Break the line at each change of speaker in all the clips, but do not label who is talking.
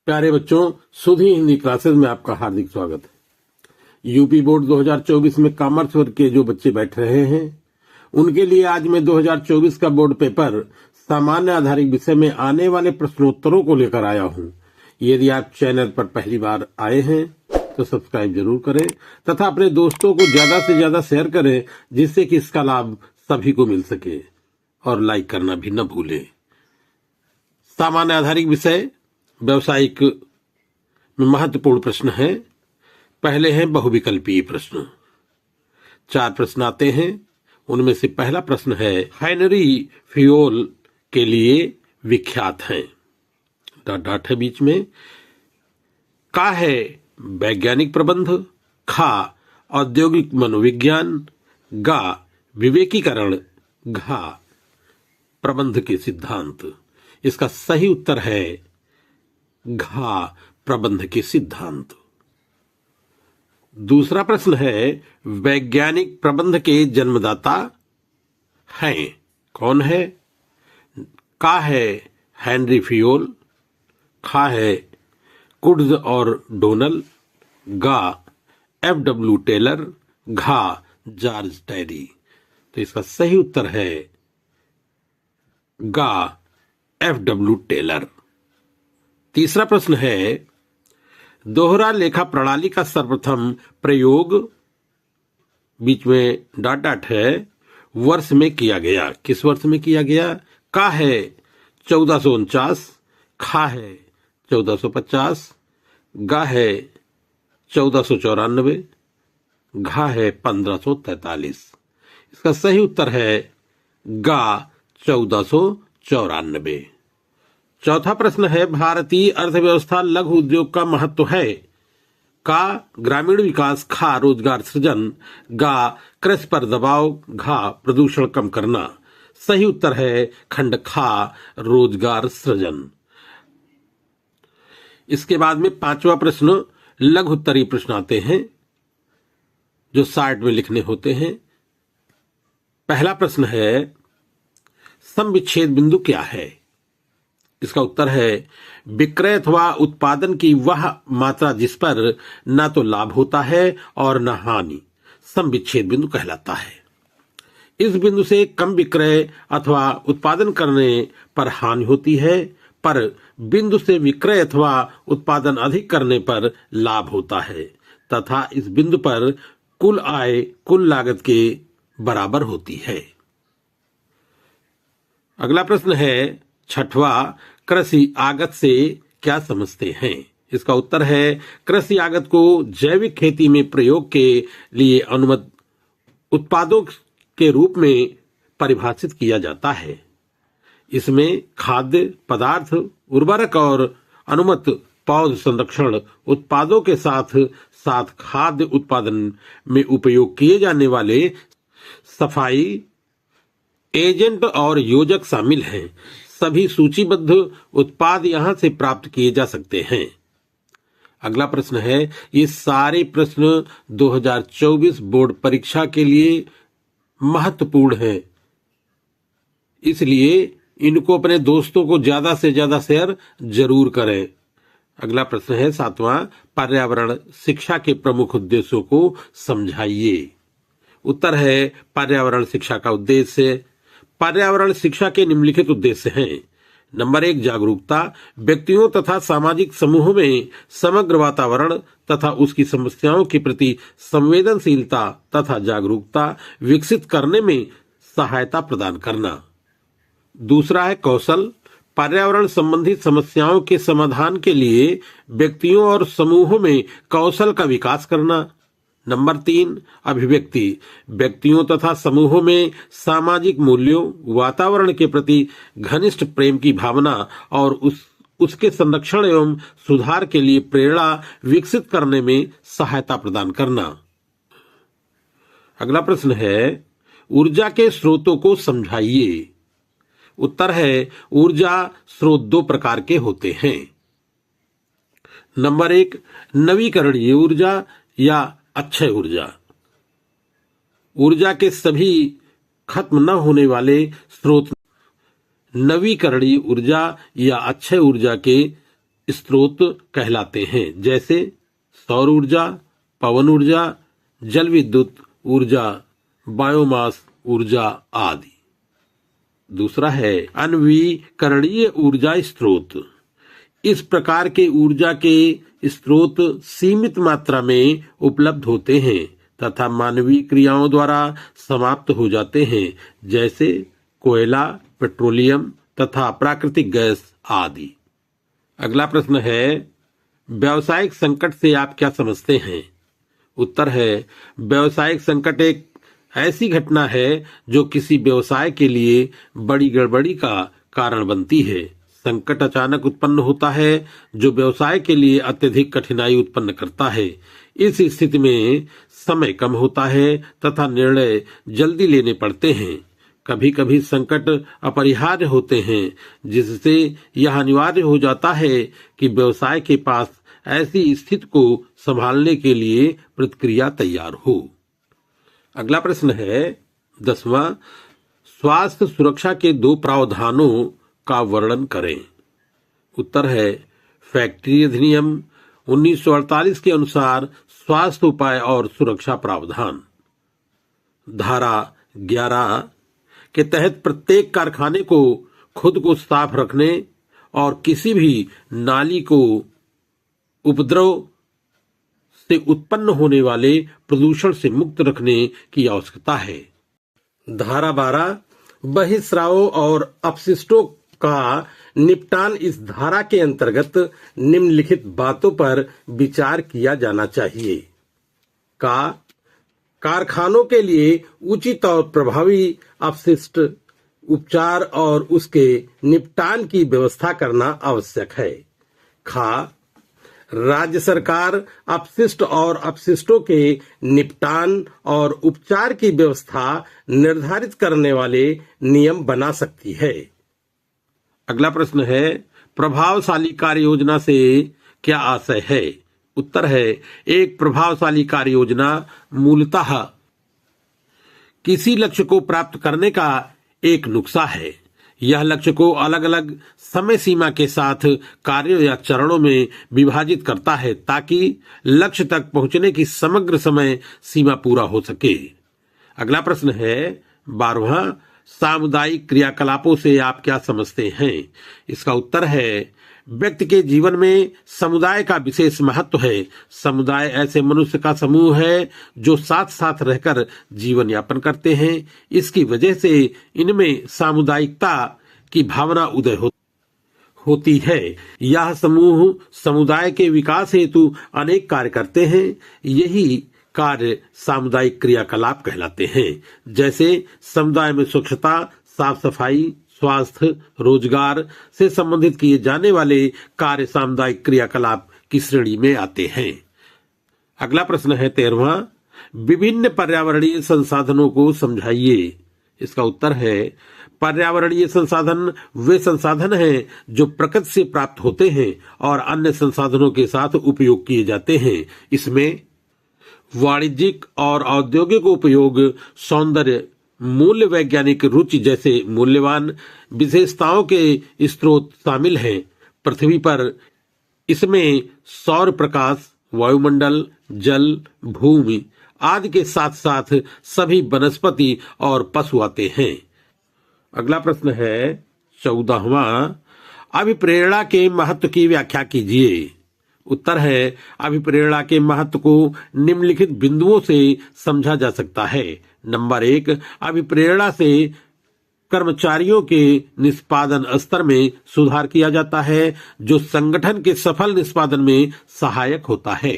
प्यारे बच्चों, सुधी हिंदी क्लासेस में आपका हार्दिक स्वागत है। यूपी बोर्ड 2024 में कॉमर्स वर्ग के जो बच्चे बैठ रहे हैं उनके लिए आज मैं 2024 का बोर्ड पेपर सामान्य आधारित विषय में आने वाले प्रश्नोत्तरों को लेकर आया हूं। यदि आप चैनल पर पहली बार आए हैं तो सब्सक्राइब जरूर करें तथा अपने दोस्तों को ज्यादा से ज्यादा शेयर करें जिससे कि इसका लाभ सभी को मिल सके, और लाइक करना भी न भूलें। सामान्य आधारित विषय व्यवसायिक में महत्वपूर्ण प्रश्न है। पहले हैं बहुविकल्पीय प्रश्न। 4 प्रश्न आते हैं। उनमें से पहला प्रश्न है, हेनरी फियोल के लिए विख्यात हैं। डॉट है बीच में। का है वैज्ञानिक प्रबंध, खा औद्योगिक मनोविज्ञान, गा विवेकीकरण, घा प्रबंध के सिद्धांत। इसका सही उत्तर है घा प्रबंध के सिद्धांत। दूसरा प्रश्न है, वैज्ञानिक प्रबंध के जन्मदाता हैं। कौन है? का है हेनरी फियोल, खा है कुड्स और डोनल, गा एफ.डब्ल्यू. टेलर, घा जॉर्ज टेरी। तो इसका सही उत्तर है गा एफ.डब्ल्यू. टेलर। तीसरा प्रश्न है, दोहरा लेखा प्रणाली का सर्वप्रथम प्रयोग बीच में डॉट है वर्ष में किया गया। किस वर्ष में किया गया? का है 1449, खा है 1450, गा है 1494, घा है 1543। इसका सही उत्तर है गा 1494। चौथा प्रश्न है, भारतीय अर्थव्यवस्था लघु उद्योग का महत्व है। का ग्रामीण विकास, खा रोजगार सृजन, गा कृषि पर दबाव, घा प्रदूषण कम करना। सही उत्तर है खंड खा रोजगार सृजन। इसके बाद में 5वां प्रश्न लघु उत्तरीय प्रश्न आते हैं जो 60 में लिखने होते हैं। पहला प्रश्न है, समविच्छेद बिंदु क्या है? इसका उत्तर है विक्रय अथवा उत्पादन की वह मात्रा जिस पर न तो लाभ होता है और न हानि समविच्छेद बिंदु कहलाता है। इस बिंदु से कम विक्रय अथवा उत्पादन करने पर हानि होती है, पर बिंदु से विक्रय अथवा उत्पादन अधिक करने पर लाभ होता है तथा इस बिंदु पर कुल आय कुल लागत के बराबर होती है। अगला प्रश्न है 6वां, कृषि आगत से क्या समझते हैं? इसका उत्तर है कृषि आगत को जैविक खेती में प्रयोग के लिए अनुमत उत्पादों के रूप में परिभाषित किया जाता है। इसमें खाद्य पदार्थ, उर्वरक और अनुमत पौध संरक्षण उत्पादों के साथ साथ खाद्य उत्पादन में उपयोग किए जाने वाले सफाई एजेंट और योजक शामिल हैं। सभी सूचीबद्ध उत्पाद यहां से प्राप्त किए जा सकते हैं। अगला प्रश्न है, ये सारे प्रश्न 2024 बोर्ड परीक्षा के लिए महत्वपूर्ण हैं, इसलिए इनको अपने दोस्तों को ज्यादा से ज्यादा शेयर जरूर करें। अगला प्रश्न है 7वां, पर्यावरण शिक्षा के प्रमुख उद्देश्यों को समझाइए। उत्तर है पर्यावरण शिक्षा का उद्देश्य। पर्यावरण शिक्षा के निम्नलिखित उद्देश्य हैं। नंबर 1, जागरूकता, व्यक्तियों तथा सामाजिक समूहों में समग्र वातावरण तथा उसकी समस्याओं के प्रति संवेदनशीलता तथा जागरूकता विकसित करने में सहायता प्रदान करना। दूसरा है कौशल, पर्यावरण संबंधी समस्याओं के समाधान के लिए व्यक्तियों और समूहों में कौशल का विकास करना। नंबर 3, अभिव्यक्ति, व्यक्तियों तथा समूहों में सामाजिक मूल्यों, वातावरण के प्रति घनिष्ठ प्रेम की भावना और उसके संरक्षण एवं सुधार के लिए प्रेरणा विकसित करने में सहायता प्रदान करना। अगला प्रश्न है, ऊर्जा के स्रोतों को समझाइए। उत्तर है ऊर्जा स्रोत 2 प्रकार के होते हैं। नंबर 1, नवीकरणीय ऊर्जा या अक्षय ऊर्जा। ऊर्जा के सभी खत्म न होने वाले स्रोत नवीकरणीय ऊर्जा या अक्षय ऊर्जा के स्रोत कहलाते हैं, जैसे सौर ऊर्जा, पवन ऊर्जा, जल विद्युत ऊर्जा, बायोमास ऊर्जा आदि। दूसरा है अनवीकरणीय ऊर्जा स्रोत। इस प्रकार के ऊर्जा के स्रोत सीमित मात्रा में उपलब्ध होते हैं तथा मानवीय क्रियाओं द्वारा समाप्त हो जाते हैं, जैसे कोयला, पेट्रोलियम तथा प्राकृतिक गैस आदि। अगला प्रश्न है व्यावसायिक संकट से आप क्या समझते हैं? उत्तर है व्यावसायिक संकट एक ऐसी घटना है जो किसी व्यवसाय के लिए बड़ी गड़बड़ी का कारण बनती है। संकट अचानक उत्पन्न होता है जो व्यवसाय के लिए अत्यधिक कठिनाई उत्पन्न करता है। इस स्थिति में समय कम होता है तथा निर्णय जल्दी लेने पड़ते हैं। कभी कभी संकट अपरिहार्य होते हैं, जिससे यह अनिवार्य हो जाता है कि व्यवसाय के पास ऐसी स्थिति को संभालने के लिए प्रतिक्रिया तैयार हो। अगला प्रश्न है 10वां, स्वास्थ्य सुरक्षा के 2 प्रावधानों का वर्णन करें। उत्तर है फैक्ट्री अधिनियम 1948 के अनुसार स्वास्थ्य उपाय और सुरक्षा प्रावधान। धारा 11 के तहत प्रत्येक कारखाने को खुद को साफ रखने और किसी भी नाली को उपद्रव से उत्पन्न होने वाले प्रदूषण से मुक्त रखने की आवश्यकता है। धारा 12 बहिस्रावों और अपशिष्टों का निपटान। इस धारा के अंतर्गत निम्नलिखित बातों पर विचार किया जाना चाहिए। कारखानों के लिए उचित और प्रभावी अपशिष्ट उपचार और उसके निपटान की व्यवस्था करना आवश्यक है। राज्य सरकार अपशिष्ट और अपशिष्टों के निपटान और उपचार की व्यवस्था निर्धारित करने वाले नियम बना सकती है। अगला प्रश्न है प्रभावशाली कार्य योजना से क्या आशय है? उत्तर है एक प्रभावशाली कार्य योजना मूलतः किसी लक्ष्य को प्राप्त करने का एक नुस्खा है। यह लक्ष्य को अलग अलग समय सीमा के साथ कार्यों या चरणों में विभाजित करता है ताकि लक्ष्य तक पहुंचने की समग्र समय सीमा पूरा हो सके। अगला प्रश्न है 12वां, सामुदायिक क्रियाकलापों से आप क्या समझते हैं? इसका उत्तर है व्यक्ति के जीवन में समुदाय का विशेष महत्व है। समुदाय ऐसे मनुष्य का समूह है जो साथ साथ रहकर जीवन यापन करते हैं। इसकी वजह से इनमें सामुदायिकता की भावना उदय होती है। यह समूह समुदाय के विकास हेतु अनेक कार्य करते हैं। यही कार्य सामुदायिक क्रियाकलाप कहलाते हैं, जैसे समुदाय में स्वच्छता, साफ सफाई, स्वास्थ्य, रोजगार से संबंधित किए जाने वाले कार्य सामुदायिक क्रियाकलाप की श्रेणी में आते हैं। अगला प्रश्न है 13वां, विभिन्न पर्यावरणीय संसाधनों को समझाइए। इसका उत्तर है पर्यावरणीय संसाधन वे संसाधन हैं जो प्रकृति से प्राप्त होते हैं और अन्य संसाधनों के साथ उपयोग किए जाते हैं। इसमें वाणिज्यिक और औद्योगिक उपयोग, सौंदर्य, मूल्य, वैज्ञानिक रुचि जैसे मूल्यवान विशेषताओं के स्रोत शामिल हैं। पृथ्वी पर इसमें सौर प्रकाश, वायुमंडल, जल, भूमि आदि के साथ साथ सभी वनस्पति और पशु आते हैं। अगला प्रश्न है 14वां, अभिप्रेरणा के महत्व की व्याख्या कीजिए। उत्तर है अभिप्रेरणा के महत्व को निम्नलिखित बिंदुओं से समझा जा सकता है। नंबर 1, अभिप्रेरणा से कर्मचारियों के निष्पादन स्तर में सुधार किया जाता है जो संगठन के सफल निष्पादन में सहायक होता है।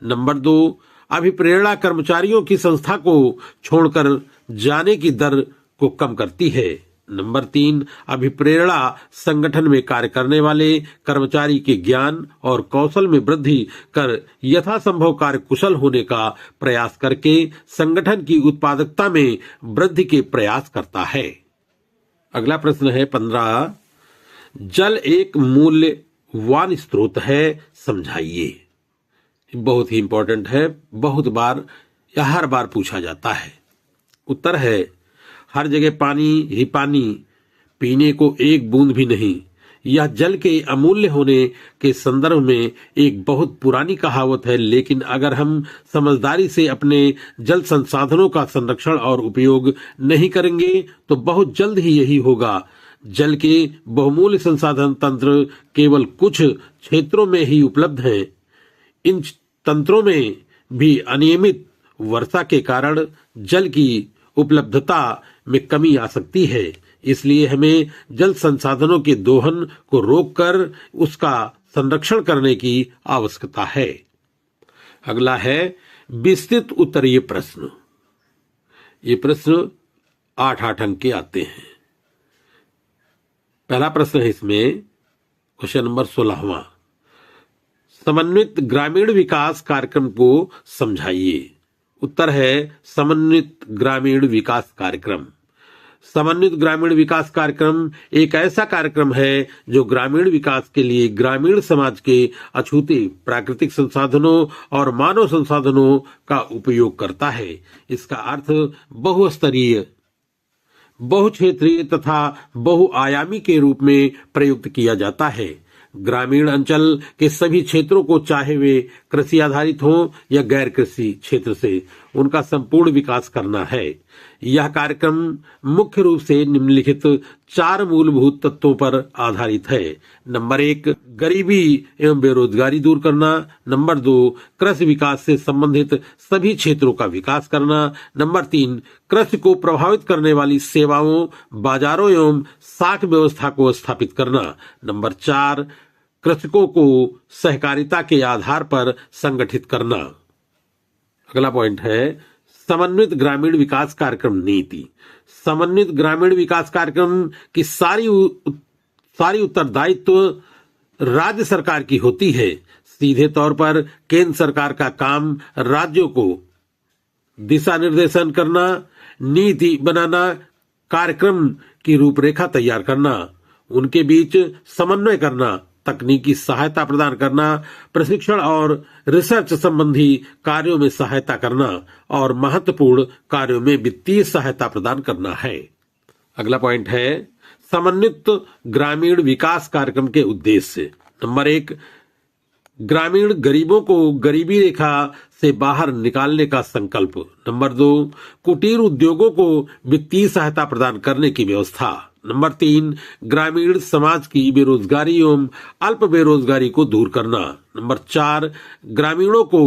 नंबर 2, अभिप्रेरणा कर्मचारियों की संस्था को छोड़कर जाने की दर को कम करती है। नंबर 3, अभिप्रेरणा संगठन में कार्य करने वाले कर्मचारी के ज्ञान और कौशल में वृद्धि कर यथासंभव कार्य कुशल होने का प्रयास करके संगठन की उत्पादकता में वृद्धि के प्रयास करता है। अगला प्रश्न है 15, जल एक मूल्यवान स्रोत है, समझाइए। बहुत ही इंपॉर्टेंट है, बहुत बार या हर बार पूछा जाता है। उत्तर है हर जगह पानी ही पानी, पीने को एक बूंद भी नहीं। यह जल के अमूल्य होने के संदर्भ में एक बहुत पुरानी कहावत है, लेकिन अगर हम समझदारी से अपने जल संसाधनों का संरक्षण और उपयोग नहीं करेंगे तो बहुत जल्द ही यही होगा। जल के बहुमूल्य संसाधन तंत्र केवल कुछ क्षेत्रों में ही उपलब्ध हैं। इन तंत्रों में भी अनियमित वर्षा के कारण जल की उपलब्धता में कमी आ सकती है। इसलिए हमें जल संसाधनों के दोहन को रोककर उसका संरक्षण करने की आवश्यकता है। अगला है विस्तृत उत्तरीय प्रश्न। ये प्रश्न 8 अंक के आते हैं। पहला प्रश्न है इसमें क्वेश्चन नंबर 16वां, समन्वित ग्रामीण विकास कार्यक्रम को समझाइए। उत्तर है समन्वित ग्रामीण विकास कार्यक्रम। समन्वित ग्रामीण विकास कार्यक्रम एक ऐसा कार्यक्रम है जो ग्रामीण विकास के लिए ग्रामीण समाज के अछूते प्राकृतिक संसाधनों और मानव संसाधनों का उपयोग करता है। इसका अर्थ बहुस्तरीय, बहुक्षेत्रीय तथा बहुआयामी के रूप में प्रयुक्त किया जाता है। ग्रामीण अंचल के सभी क्षेत्रों को, चाहे वे कृषि आधारित हों या गैर कृषि क्षेत्र से, उनका संपूर्ण विकास करना है। यह कार्यक्रम मुख्य रूप से निम्नलिखित 4 मूलभूत तत्वों पर आधारित है। नंबर 1, गरीबी एवं बेरोजगारी दूर करना। नंबर 2, कृषि विकास से संबंधित सभी क्षेत्रों का विकास करना। नंबर 3, कृषि को प्रभावित करने वाली सेवाओं, बाजारों एवं साख व्यवस्था को स्थापित करना। नंबर 4, कृषकों को सहकारिता के आधार पर संगठित करना। अगला पॉइंट है समन्वित ग्रामीण विकास कार्यक्रम नीति। समन्वित ग्रामीण विकास कार्यक्रम की सारी उत्तरदायित्व राज्य सरकार की होती है। सीधे तौर पर केंद्र सरकार का काम राज्यों को दिशा निर्देशन करना, नीति बनाना, कार्यक्रम की रूपरेखा तैयार करना, उनके बीच समन्वय करना, तकनीकी सहायता प्रदान करना, प्रशिक्षण और रिसर्च संबंधी कार्यों में सहायता करना और महत्वपूर्ण कार्यों में वित्तीय सहायता प्रदान करना है। अगला पॉइंट है समन्वित ग्रामीण विकास कार्यक्रम के उद्देश्य। नंबर 1, ग्रामीण गरीबों को गरीबी रेखा से बाहर निकालने का संकल्प। नंबर 2, कुटीर उद्योगों को वित्तीय सहायता प्रदान करने की व्यवस्था। नंबर 3, ग्रामीण समाज की बेरोजगारी एवं अल्प बेरोजगारी को दूर करना। नंबर 4, ग्रामीणों को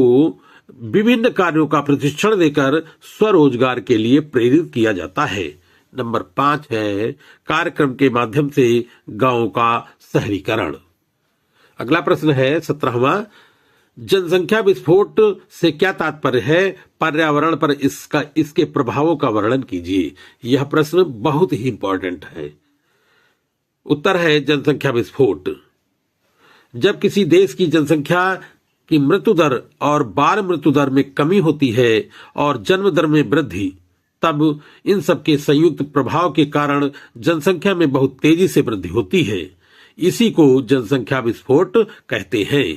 विभिन्न कार्यों का प्रशिक्षण देकर स्वरोजगार के लिए प्रेरित किया जाता है। नंबर 5 है कार्यक्रम के माध्यम से गांवों का शहरीकरण। अगला प्रश्न है 17वां, जनसंख्या विस्फोट से क्या तात्पर्य है? पर्यावरण पर इसके प्रभावों का वर्णन कीजिए। यह प्रश्न बहुत ही इंपॉर्टेंट है। उत्तर है जनसंख्या विस्फोट। जब किसी देश की जनसंख्या की मृत्यु दर और बाल मृत्यु दर में कमी होती है और जन्म दर में वृद्धि, तब इन सब के संयुक्त प्रभाव के कारण जनसंख्या में बहुत तेजी से वृद्धि होती है। इसी को जनसंख्या विस्फोट कहते हैं।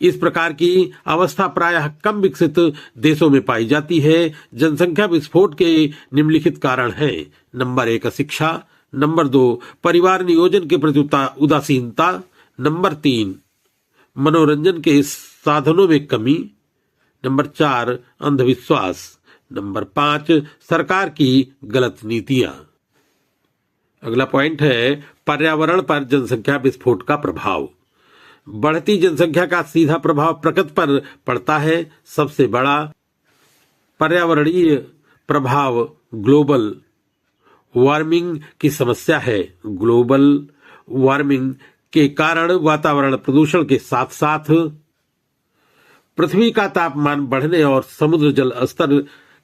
इस प्रकार की अवस्था प्रायः कम विकसित देशों में पाई जाती है। जनसंख्या विस्फोट के निम्नलिखित कारण हैं। नंबर 1, अशिक्षा। नंबर 2, परिवार नियोजन के प्रति उदासीनता। नंबर 3, मनोरंजन के साधनों में कमी। नंबर 4, अंधविश्वास। नंबर 5, सरकार की गलत नीतियां। अगला पॉइंट है पर्यावरण पर जनसंख्या विस्फोट का प्रभाव। बढ़ती जनसंख्या का सीधा प्रभाव प्रकृति पर पड़ता है। सबसे बड़ा पर्यावरणीय प्रभाव ग्लोबल वार्मिंग की समस्या है। ग्लोबल वार्मिंग के कारण वातावरण प्रदूषण के साथ साथ पृथ्वी का तापमान बढ़ने और समुद्र जल स्तर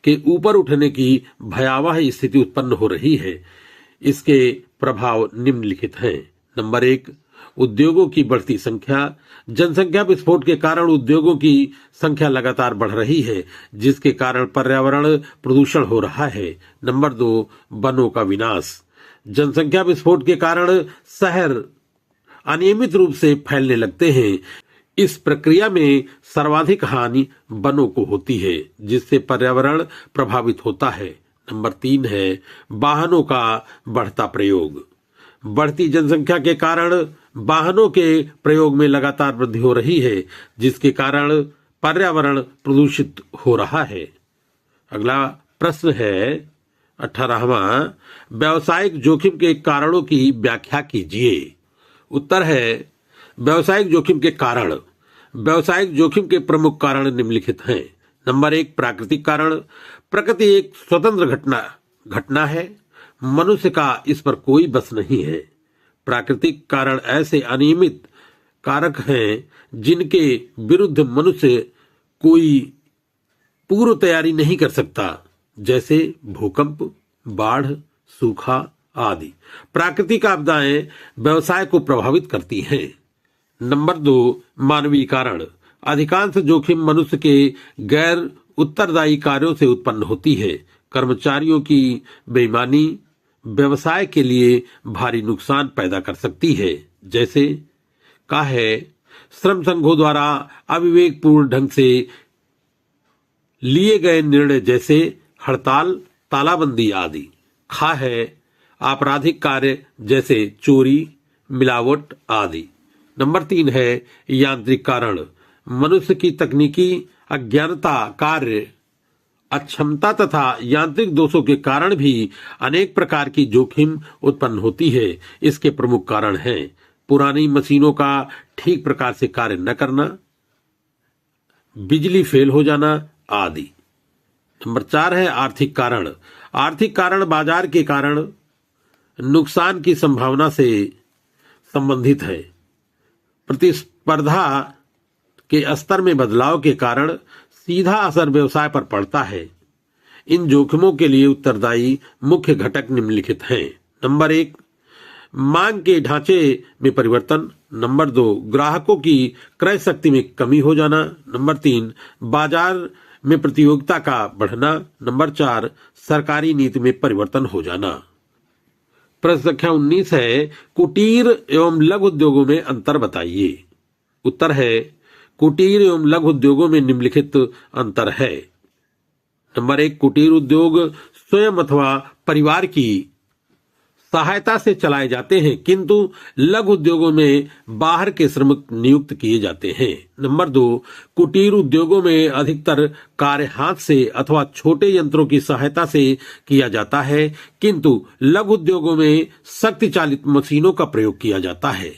के ऊपर उठने की भयावह स्थिति उत्पन्न हो रही है। इसके प्रभाव निम्नलिखित हैं। नंबर 1, उद्योगों की बढ़ती संख्या। जनसंख्या विस्फोट के कारण उद्योगों की संख्या लगातार बढ़ रही है, जिसके कारण पर्यावरण प्रदूषण हो रहा है। नंबर 2, वनों का विनाश। जनसंख्या विस्फोट के कारण शहर अनियमित रूप से फैलने लगते हैं। इस प्रक्रिया में सर्वाधिक हानि वनों को होती है, जिससे पर्यावरण प्रभावित होता है। नंबर 3 है वाहनों का बढ़ता प्रयोग। बढ़ती जनसंख्या के कारण वाहनों के प्रयोग में लगातार वृद्धि हो रही है, जिसके कारण पर्यावरण प्रदूषित हो रहा है। अगला प्रश्न है 18वां, व्यावसायिक जोखिम के कारणों की व्याख्या कीजिए। उत्तर है, व्यावसायिक जोखिम के कारण। व्यावसायिक जोखिम के प्रमुख कारण निम्नलिखित हैं। नंबर 1, प्राकृतिक कारण। प्रकृति एक स्वतंत्र घटना है, मनुष्य का इस पर कोई बस नहीं है। प्राकृतिक कारण ऐसे अनियमित कारक हैं जिनके विरुद्ध मनुष्य कोई पूर्व तैयारी नहीं कर सकता, जैसे भूकंप, बाढ़, सूखा आदि। प्राकृतिक आपदाएं व्यवसाय को प्रभावित करती हैं। नंबर 2, मानवीय कारण। अधिकांश जोखिम मनुष्य के गैर उत्तरदायी कार्यों से उत्पन्न होती है। कर्मचारियों की बेईमानी व्यवसाय के लिए भारी नुकसान पैदा कर सकती है, जैसे का है श्रम संघों द्वारा अविवेकपूर्ण ढंग से लिए गए निर्णय, जैसे हड़ताल, तालाबंदी आदि। खा है आपराधिक कार्य, जैसे चोरी, मिलावट आदि। नंबर 3 है यांत्रिक कारण। मनुष्य की तकनीकी अज्ञानता, कार्य अक्षमता तथा यांत्रिक दोषों के कारण भी अनेक प्रकार की जोखिम उत्पन्न होती है। इसके प्रमुख कारण हैं पुरानी मशीनों का ठीक प्रकार से कार्य न करना, बिजली फेल हो जाना आदि। नंबर 4 है आर्थिक कारण। आर्थिक कारण बाजार के कारण नुकसान की संभावना से संबंधित है। प्रतिस्पर्धा के स्तर में बदलाव के कारण सीधा असर व्यवसाय पर पड़ता है। इन जोखिमों के लिए उत्तरदायी मुख्य घटक निम्नलिखित हैं। नंबर 1, मांग के ढांचे में परिवर्तन। नंबर 2, ग्राहकों की क्रय शक्ति में कमी हो जाना। नंबर 3, बाजार में प्रतियोगिता का बढ़ना। नंबर 4, सरकारी नीति में परिवर्तन हो जाना। प्रश्न संख्या 19 है, कुटीर एवं लघु उद्योगों में अंतर बताइए। उत्तर है, कुटीर एवं लघु उद्योगों में निम्नलिखित अंतर है। नंबर 1, कुटीर उद्योग स्वयं अथवा परिवार की सहायता से चलाए जाते हैं, किंतु लघु उद्योगों में बाहर के श्रमिक नियुक्त किए जाते हैं। नंबर 2, कुटीर उद्योगों में अधिकतर कार्य हाथ से अथवा छोटे यंत्रों की सहायता से किया जाता है, किंतु लघु उद्योगों में शक्ति चालित मशीनों का प्रयोग किया जाता है।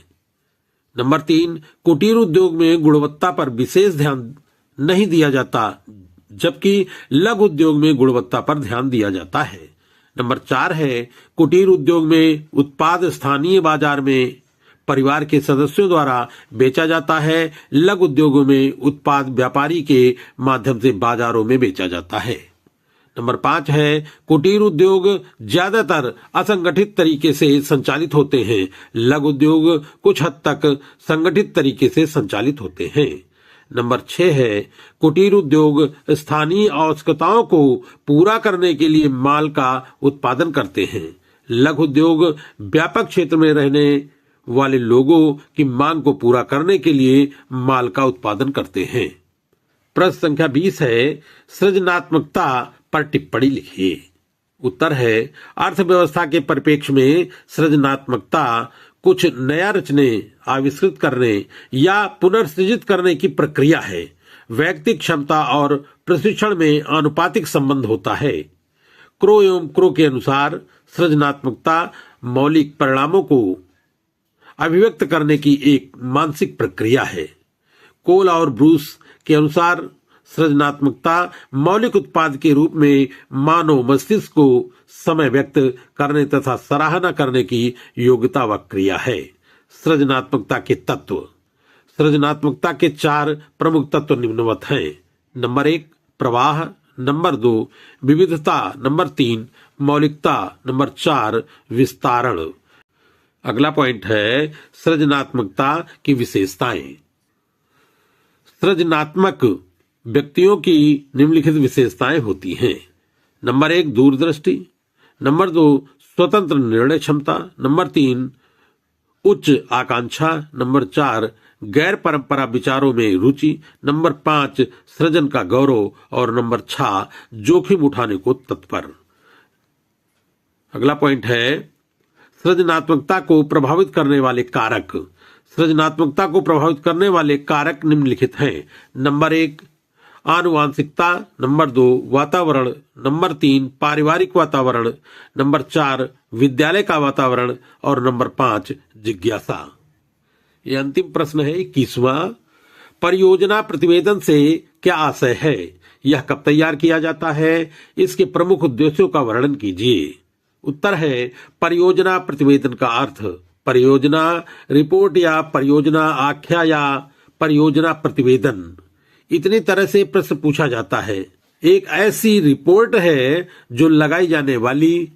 नंबर 3, कुटीर उद्योग में गुणवत्ता पर विशेष ध्यान नहीं दिया जाता, जबकि लघु उद्योग में गुणवत्ता पर ध्यान दिया जाता है। नंबर 4 है, कुटीर उद्योग में उत्पाद स्थानीय बाजार में परिवार के सदस्यों द्वारा बेचा जाता है। लघु उद्योगों में उत्पाद व्यापारी के माध्यम से बाजारों में बेचा जाता है। नंबर 5 है, कुटीर उद्योग ज्यादातर असंगठित तरीके से संचालित होते हैं। लघु उद्योग कुछ हद तक संगठित तरीके से संचालित होते हैं। नंबर 6 है, कुटीर उद्योग स्थानीय आवश्यकताओं को पूरा करने के लिए माल का उत्पादन करते हैं। लघु उद्योग व्यापक क्षेत्र में रहने वाले लोगों की मांग को पूरा करने के लिए माल का उत्पादन करते हैं। प्रश्न संख्या 20 है, सृजनात्मकता पर टिप्पणी लिखिए। उत्तर है, अर्थव्यवस्था के परिप्रेक्ष्य में सृजनात्मकता कुछ नया रचने, आविष्कृत करने या पुनर्सृजित करने की प्रक्रिया है। व्यक्ति क्षमता और प्रशिक्षण में आनुपातिक संबंध होता है। क्रो एवं क्रो के अनुसार सृजनात्मकता मौलिक परिणामों को अभिव्यक्त करने की एक मानसिक प्रक्रिया है। कोल और ब्रूस के अनुसार सृजनात्मकता मौलिक उत्पाद के रूप में मानव मस्तिष्क को समय व्यक्त करने तथा सराहना करने की योग्यता व क्रिया है। सृजनात्मकता के तत्व। सृजनात्मकता के 4 प्रमुख तत्व निम्नवत हैं। नंबर 1, प्रवाह। नंबर 2, विविधता। नंबर 3, मौलिकता। नंबर 4, विस्तारण। अगला पॉइंट है सृजनात्मकता की विशेषताएं। सृजनात्मक व्यक्तियों की निम्नलिखित विशेषताएं होती हैं। नंबर 1, दूरदृष्टि। नंबर 2, स्वतंत्र निर्णय क्षमता। नंबर 3, उच्च आकांक्षा। नंबर 4, गैर परंपरा विचारों में रुचि। नंबर 5, सृजन का गौरव। और नंबर 6, जोखिम उठाने को तत्पर। अगला पॉइंट है सृजनात्मकता को प्रभावित करने वाले कारक। सृजनात्मकता को प्रभावित करने वाले कारक निम्नलिखित हैं। नंबर 1 आनुवांशिकता, नंबर 2 वातावरण, नंबर 3 पारिवारिक वातावरण, नंबर 4 विद्यालय का वातावरण और नंबर 5 जिज्ञासा। यह अंतिम प्रश्न है 21वां। परियोजना प्रतिवेदन से क्या आशय है? यह कब तैयार किया जाता है? इसके प्रमुख उद्देश्यों का वर्णन कीजिए। उत्तर है परियोजना प्रतिवेदन का अर्थ परियोजना रिपोर्ट या परियोजना आख्या या परियोजना प्रतिवेदन। इतनी तरह से प्रश्न पूछा जाता है। एक ऐसी रिपोर्ट है जो लगाई जाने वाली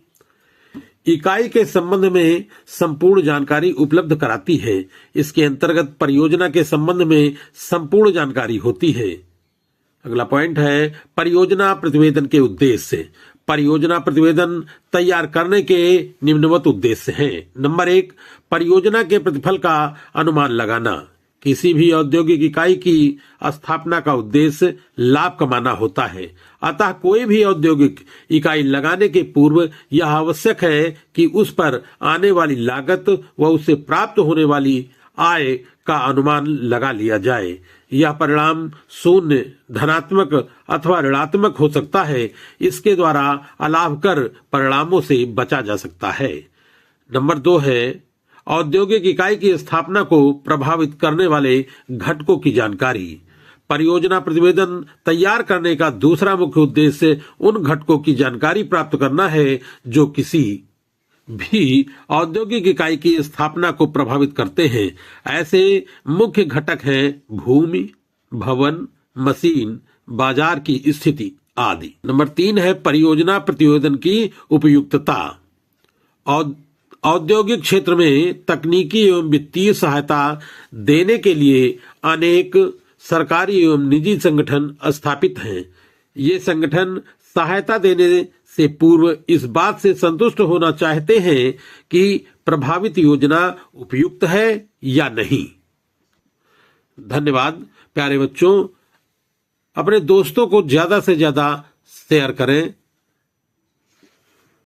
इकाई के संबंध में संपूर्ण जानकारी उपलब्ध कराती है। इसके अंतर्गत परियोजना के संबंध में संपूर्ण जानकारी होती है। अगला पॉइंट है परियोजना प्रतिवेदन के उद्देश्य। परियोजना प्रतिवेदन तैयार करने के निम्नवत उद्देश्य हैं। नंबर 1 परियोजना के प्रतिफल का अनुमान लगाना। किसी भी औद्योगिक इकाई की स्थापना का उद्देश्य लाभ कमाना होता है। अतः कोई भी औद्योगिक इकाई लगाने के पूर्व यह आवश्यक है कि उस पर आने वाली लागत व उससे प्राप्त होने वाली आय का अनुमान लगा लिया जाए। यह परिणाम शून्य, धनात्मक अथवा ऋणात्मक हो सकता है। इसके द्वारा अलाभकर परिणामों से बचा जा सकता है। नंबर 2 है औद्योगिक इकाई की स्थापना को प्रभावित करने वाले घटकों की जानकारी। परियोजना प्रतिवेदन तैयार करने का दूसरा मुख्य उद्देश्य उन घटकों की जानकारी प्राप्त करना है जो किसी भी औद्योगिक इकाई की स्थापना को प्रभावित करते हैं। ऐसे मुख्य घटक हैं भूमि, भवन, मशीन, बाजार की स्थिति आदि। नंबर 3 है परियोजना प्रतिवेदन की उपयुक्तता। औद्योगिक क्षेत्र में तकनीकी एवं वित्तीय सहायता देने के लिए अनेक सरकारी एवं निजी संगठन स्थापित हैं। ये संगठन सहायता देने से पूर्व इस बात से संतुष्ट होना चाहते हैं कि प्रभावित योजना उपयुक्त है या नहीं। धन्यवाद प्यारे बच्चों। अपने दोस्तों को ज्यादा से ज्यादा शेयर करें।